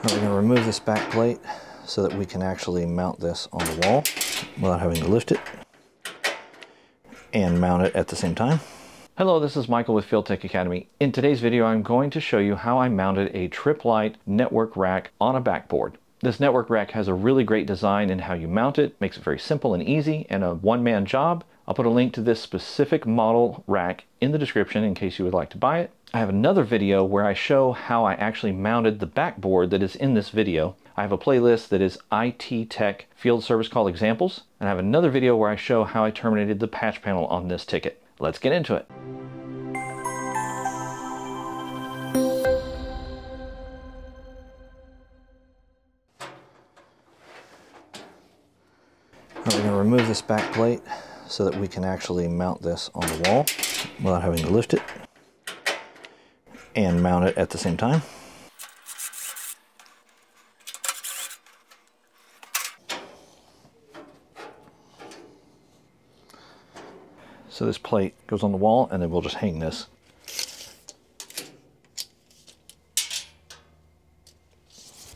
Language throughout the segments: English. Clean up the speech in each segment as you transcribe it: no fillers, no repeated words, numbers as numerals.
We're going to remove this back plate so that we can actually mount this on the wall without having to lift it and mount it at the same time. Hello, this is Michael with Field Tech Academy. In today's video, I'm going to show you how I mounted a Tripp Lite network rack on a backboard. This network rack has a really great design in how you mount it, makes it very simple and easy and a one-man job. I'll put a link to this specific model rack in the description in case you would like to buy it. I have another video where I show how I actually mounted the backboard that is in this video. I have a playlist that is IT Tech Field Service Call Examples, and I have another video where I show how I terminated the patch panel on this ticket. Let's get into it. We're going to remove this back plate so that we can actually mount this on the wall without having to lift it and mount it at the same time. So this plate goes on the wall and then we'll just hang this.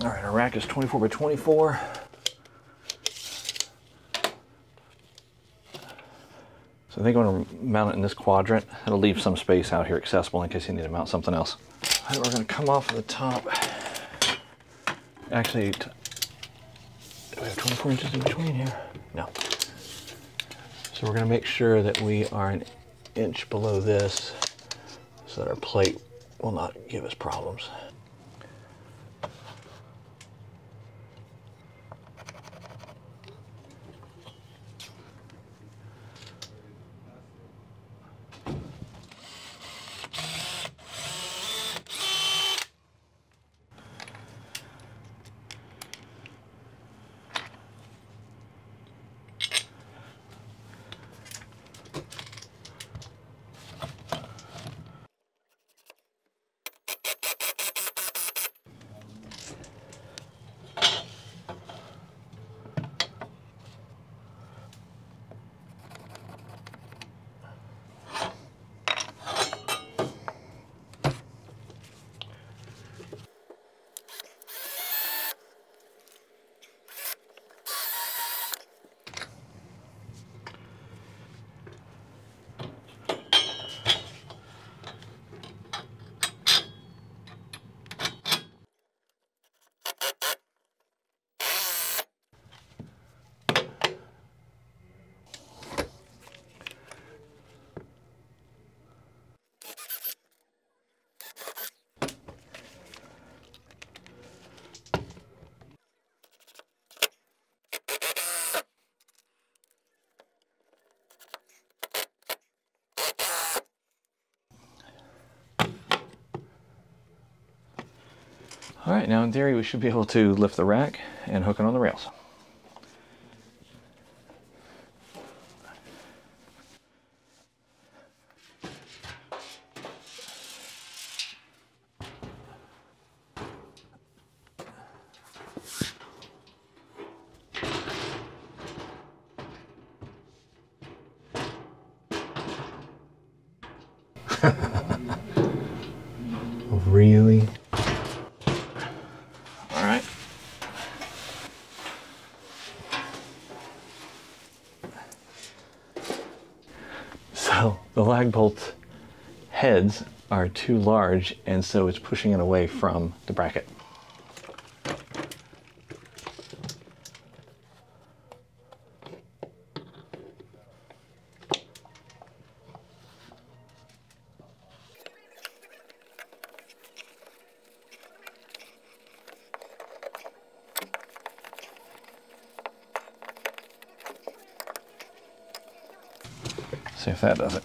All right, our rack is 24 by 24. So I think I'm going to mount it in this quadrant. It'll leave some space out here accessible in case you need to mount something else. All right, we're going to come off of the top. Actually, do we have 24 inches in between here? No. So we're going to make sure that we are an inch below this so that our plate will not give us problems. All right, now in theory we should be able to lift the rack and hook it on the rails. Really? All right. So the lag bolt heads are too large, and so it's pushing it away from the bracket. See if that does it.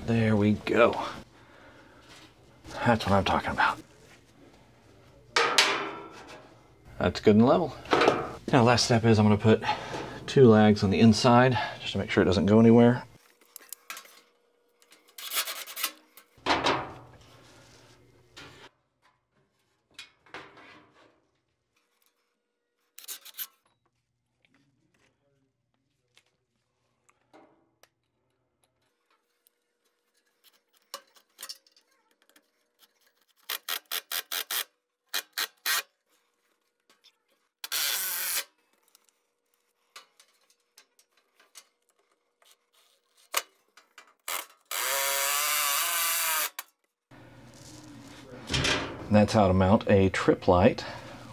There we go. That's what I'm talking about. That's good and level. Now last step is I'm going to put 2 lags on the inside just to make sure it doesn't go anywhere. And that's how to mount a Tripp Lite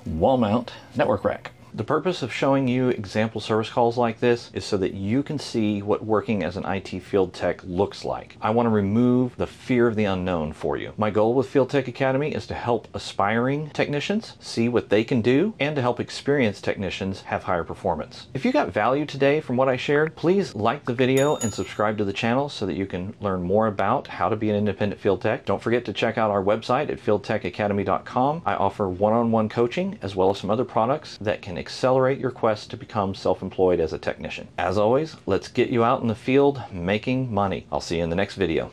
wall mount network rack. The purpose of showing you example service calls like this is so that you can see what working as an IT field tech looks like. I want to remove the fear of the unknown for you. My goal with Field Tech Academy is to help aspiring technicians see what they can do and to help experienced technicians have higher performance. If you got value today from what I shared, please like the video and subscribe to the channel so that you can learn more about how to be an independent field tech. Don't forget to check out our website at fieldtechacademy.com. I offer one-on-one coaching as well as some other products that can accelerate your quest to become self-employed as a technician. As always, let's get you out in the field making money. I'll see you in the next video.